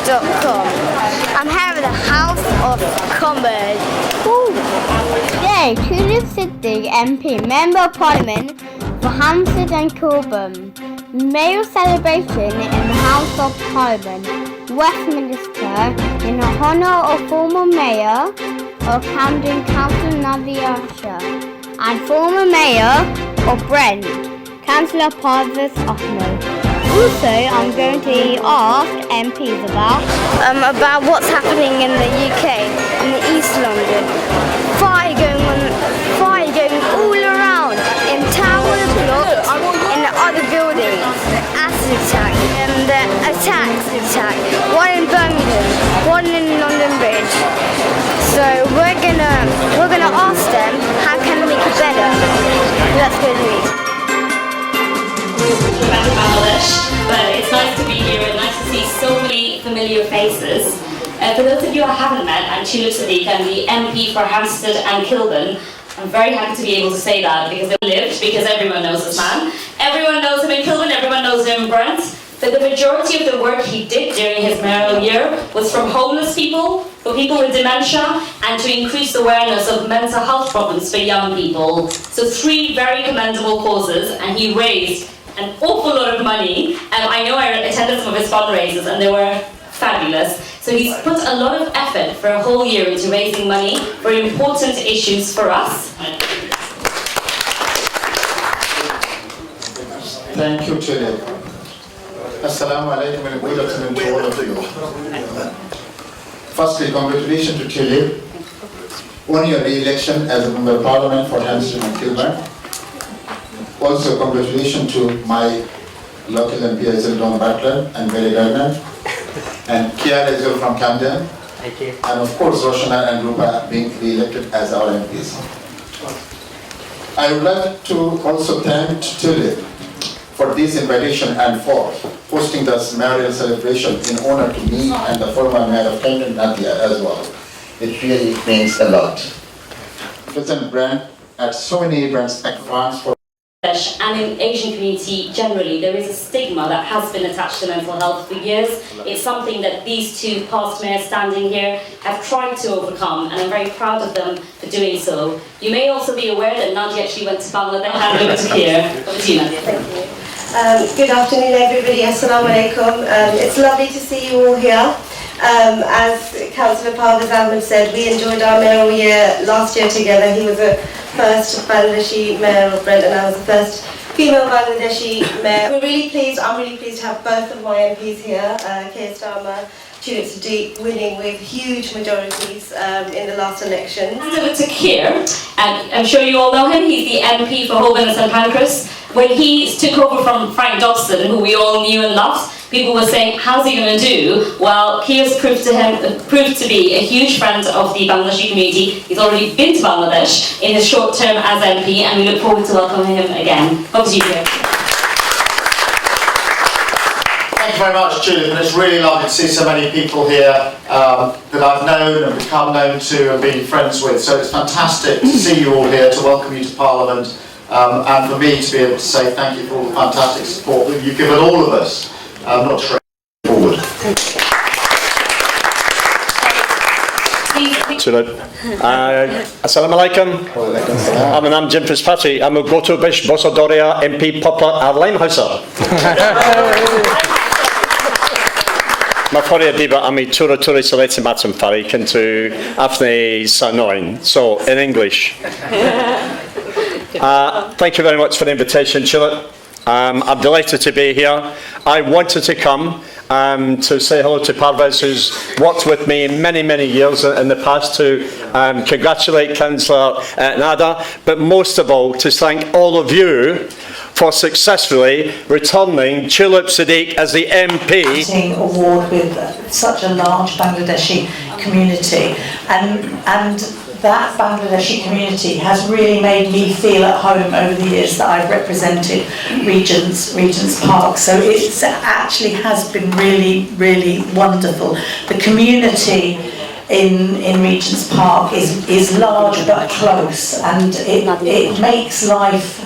gmail.com. I'm here at the House of Commons. Yay, Tulip Siddiq MP, Member of Parliament for Hampstead and Kilburn. Mayoral celebration in the House of Parliament, Westminster, in honour of former Mayor of Camden Council Nadia Shah and former Mayor of Brent, Councillor Parvez Ahmed. Also, I'm going to ask MPs about what's happening in the UK, in the East London. Fire going all around, in Tower Block, in the other buildings. Acid attack, and the attack. One in Birmingham, one in London Bridge. So we're gonna ask them how can we make it better. Let's go to meet. Back in Bangladesh, but it's nice to be here and nice to see so many familiar faces. For those of you I haven't met, I'm Tulip Siddiq, I'm the MP for Hampstead and Kilburn. I'm very happy to be able to say that because I lived, because everyone knows this man. Everyone knows him in Kilburn, everyone knows him in Brent. But the majority of the work he did during his mayoral year was from homeless people, for people with dementia, and to increase awareness of mental health problems for young people. So 3 very commendable causes, and he raised an awful lot of money. I know I attended some of his fundraisers and they were fabulous. So he's put a lot of effort for a whole year into raising money for important issues for us. Thank you, Chair. Assalamu alaikum and good afternoon to all of you. Firstly, congratulations to Tulip on your re-election as a Member of Parliament for Hampstead and Kilburn. Also, congratulations to my local MPs, Don Butler and Billy Gardner, and Keir as well from Camden. Thank you. And of course, Rizwana and Rupa being re-elected as our MPs. I would like to also thank Tulip for this invitation and for hosting this mayoral celebration in honor to me and the former mayor of Camden, Nadia, as well. It really means a lot. President Brent had so many events advanced for and in Asian community generally, there is a stigma that has been attached to mental health for years. It's something that these 2 past mayors standing here have tried to overcome, and I'm very proud of them for doing so. You may also be aware that Nadia actually went to Bangladesh. Hand over to Keir. Over to you, Nadia. Thank you. Good afternoon, everybody. Assalamu alaikum. It's lovely to see you all here. As Councillor Parvez Ahmed said, we enjoyed our mayoral year last year together. He was the first Bangladeshi mayor of Brent and I was the first female Bangladeshi mayor. I'm really pleased to have both of my MPs here, Keir Starmer, Tulip Siddiq, winning with huge majorities in the last election. Hand over to Keir, and I'm sure you all know him. He's the MP for Holborn and Pancras. When he took over from Frank Dobson, who we all knew and loved, people were saying, how's he going to do? Well, Keir's proved to be a huge friend of the Bangladeshi community. He's already been to Bangladesh in his short term as MP, and we look forward to welcoming him again. Over to you, Keir. Thank you very much, Tulip, and it's really lovely to see so many people here that I've known and become known to and been friends with. So it's fantastic to see you all here, to welcome you to Parliament, and for me to be able to say thank you for all the fantastic support that you've given all of us, not to forward. Assalamu alaikum. I'm Jaim Fitzpatrick. I'm a Goto Bish Bossodoria MP Poplar Arline Hussain. Mae ffordd diba am I tŵr seleti matam fari cyntu afni sanoin. So, in English. Thank you very much for the invitation, Tulip. I'm delighted to be here. I wanted to come to say hello to Parvez, who's worked with me many, many years in the past, to congratulate Councillor Nadia, but most of all to thank all of you for successfully returning Tulip Siddiq as the MP. Award with such a large Bangladeshi community, and that Bangladeshi community has really made me feel at home over the years that I've represented Regent's Park. So it actually has been really, really wonderful. The community in Regent's Park is large but close, and it makes life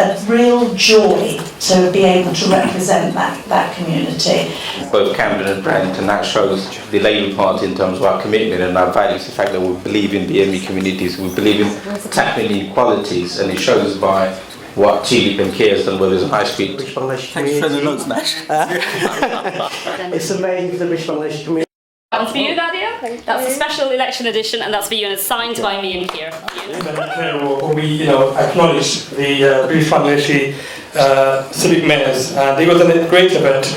a real joy to be able to represent that community. Both Camden and Brent, and that shows the Labour Party in terms of our commitment and our values, the fact that we believe in the ME communities, we believe in tackling inequalities, and it shows by what Tulip and Keir has done with his high street. Thanks for the notes, Nash. It's amazing, the Bangladeshi community. That's for you, Nadia. That's a special election edition, and that's for you, and it's signed by me and Keir. We, acknowledge the British Bangladeshi civic mayors, and it was a great event.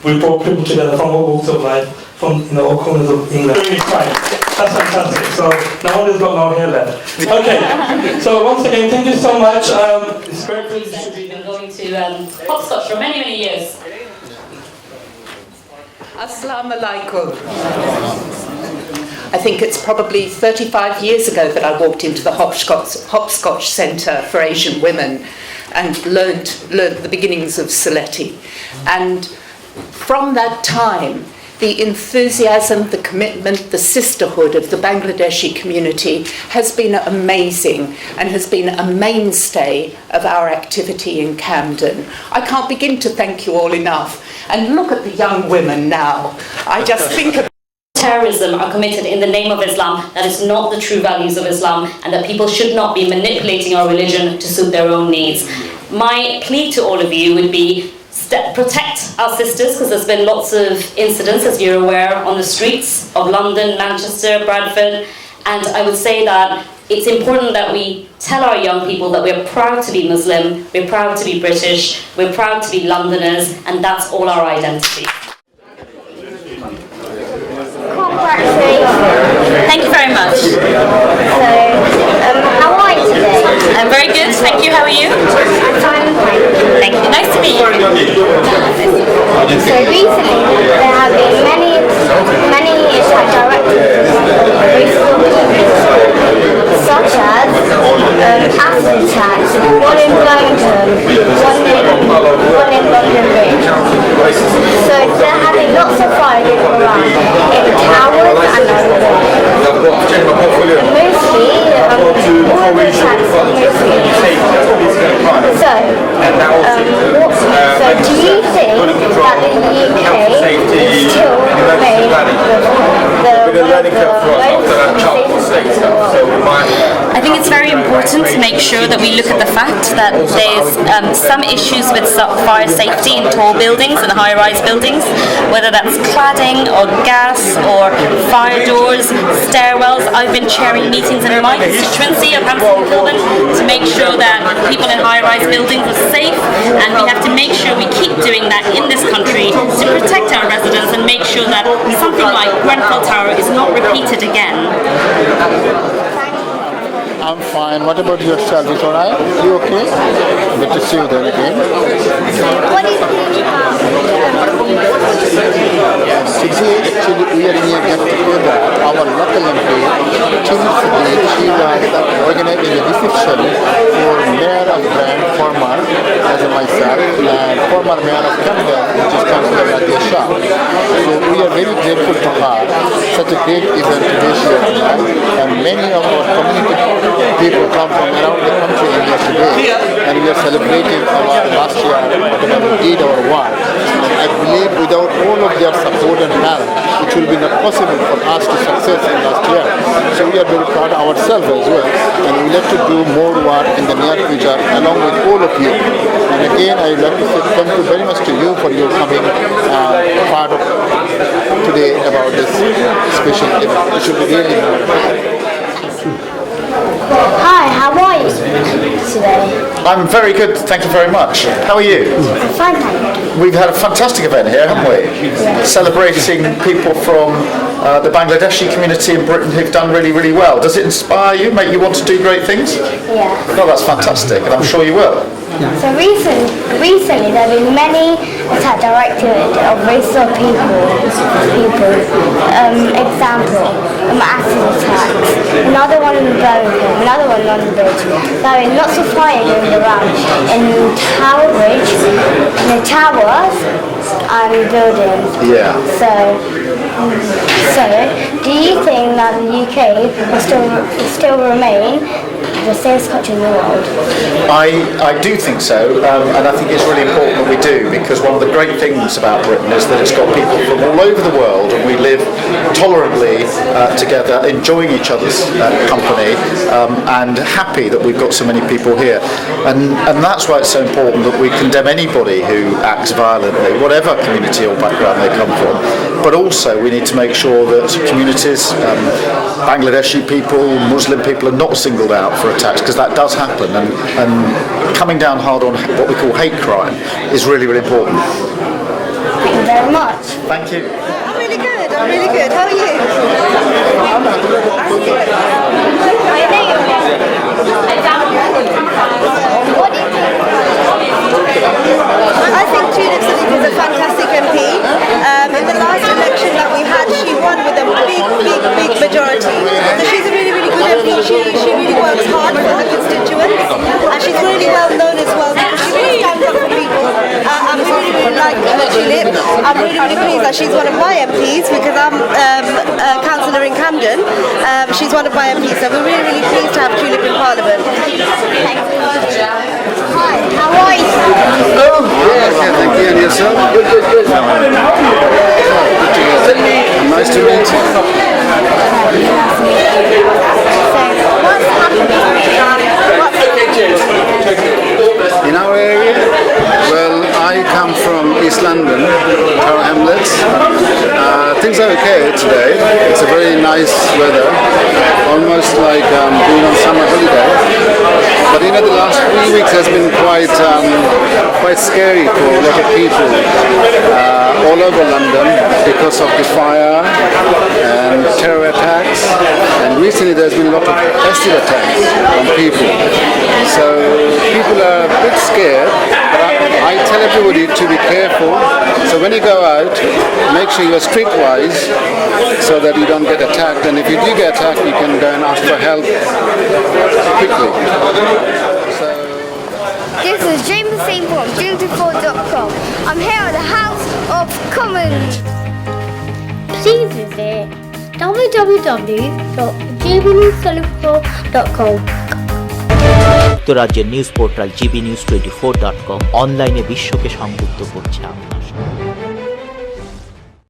We brought people together from all walks of life, from all corners of England. Really fine. That's fantastic. So now there's got no hair left. Okay. So once again, thank you so much. It's very pleased to be We've been going to hopscotch for many, many years. Assalamu alaikum. I think it's probably 35 years ago that I walked into the Hopscotch Centre for Asian Women and learnt the beginnings of Saletti. And from that time, the enthusiasm, the commitment, the sisterhood of the Bangladeshi community has been amazing and has been a mainstay of our activity in Camden. I can't begin to thank you all enough. And look at the young women now. I just think of terrorism are committed in the name of Islam. That is not the true values of Islam, and that people should not be manipulating our religion to suit their own needs. My plea to all of you would be protect our sisters, because there's been lots of incidents, as you're aware, on the streets of London, Manchester, Bradford, and I would say that it's important that we tell our young people that we're proud to be Muslim, we're proud to be British, we're proud to be Londoners, and that's all our identity. Thank you very much. So, how are you today? I'm very good, thank you. How are you? I'm fine, Thank you. Nice to meet you. So recently, there have been many attack directives such as acid attacks, one in Birmingham, one in London Bridge. So they're having lots of fire going around in towers and London. Mostly, all the attacks are mostly. So do you think that the UK is still made I think it's very important to make sure that we look at the fact that there's some issues with fire safety in tall buildings and high-rise buildings, whether that's cladding or gas or fire doors, stairwells. I've been chairing meetings in my constituency of Hampstead and Kilburn to make sure that people in high-rise buildings are safe, and we have to make sure we keep doing that in this country to protect our residents and make sure that something like Grenfell Tower is not repeated again. I'm fine. What about yourself? Is all right? You okay? Good to see you there again. what do you think about Today, actually, we are in a get-together. Our local MP, Tulip Siddiq, she was organizing a reception for Mayor of Brent, former, as myself, and former Mayor of Camden, which is Councillor Nadia Shah. So we are very grateful to her. Such a great event today she has done, and many of our community people come from around the country in here today, and we are celebrating our last year when we did our work. I believe without all of their support and help, it will be not possible for us to success in last year. So we are very proud ourselves as well, and we like to do more work in the near future along with all of you. And again, I would like to say thank you very much to you for your coming part of today about this special event. It should be really Hi, how are you today? I'm very good, thank you very much. How are you? I'm fine, thank you. We've had a fantastic event here, haven't we? Celebrating people from the Bangladeshi community in Britain who've done really, really well. Does it inspire you, make you want to do great things? Yeah. No, that's fantastic, and I'm sure you will. So recently there have been many attack directives of racial people. Example, acid attacks. Another one in Birmingham, another one on the bridge. There have been lots of fire going around in Tower Bridge, in the towers and buildings. Yeah. So do you think that the UK will still remain the safest country in the world? I do think so, and I think it's really important that we do, because one of the great things about Britain is that it's got people from all over the world, and we live tolerantly together, enjoying each other's company, and happy that we've got so many people here. And that's why it's so important that we condemn anybody who acts violently, whatever community or background they come from. But also we need to make sure that communities, Bangladeshi people, Muslim people are not singled out for attacks, because that does happen, and coming down hard on what we call hate crime is really, really important. Thank you very much. Thank you. I'm really good. How are you? What do you think? I think Tulip Siddiq is a fantastic MP. In the last election that we had, she won with a big majority. So she's a really, really good MP. She really works hard for her constituents, and she's really well known as well because she really stands up for people. I really, really like Tulip. I'm really, really pleased that she's one of my MPs, because I'm a councillor in Camden. She's one of my MPs, so we're really, really pleased to have Tulip in Parliament. Hi, how are you? Oh, yes, thank you. And yourself? Good. Nice to meet you. In our area, well, I come from East London, Tower Hamlets. Things are okay today. It's a very nice weather, almost like being on summer holiday. But the last 3 weeks has been quite scary for a lot of people all over London because of the fire and terror attacks. And recently there's been a lot of acid attacks on people. So people are a bit scared, but I tell everybody to be careful. So when you go out, make sure you're streetwise so that you don't get attacked. And if you do get attacked, you can go and ask for help quickly. This is Jaim.Hussain from Jaim24.com. I'm here at the House of Commons. Please visit www.gbnewsclub.com. যুক্তরাজ্যের news portal gbnews24.com অনলাইনে বিশ্বকে সংযুক্ত করছে আমরা।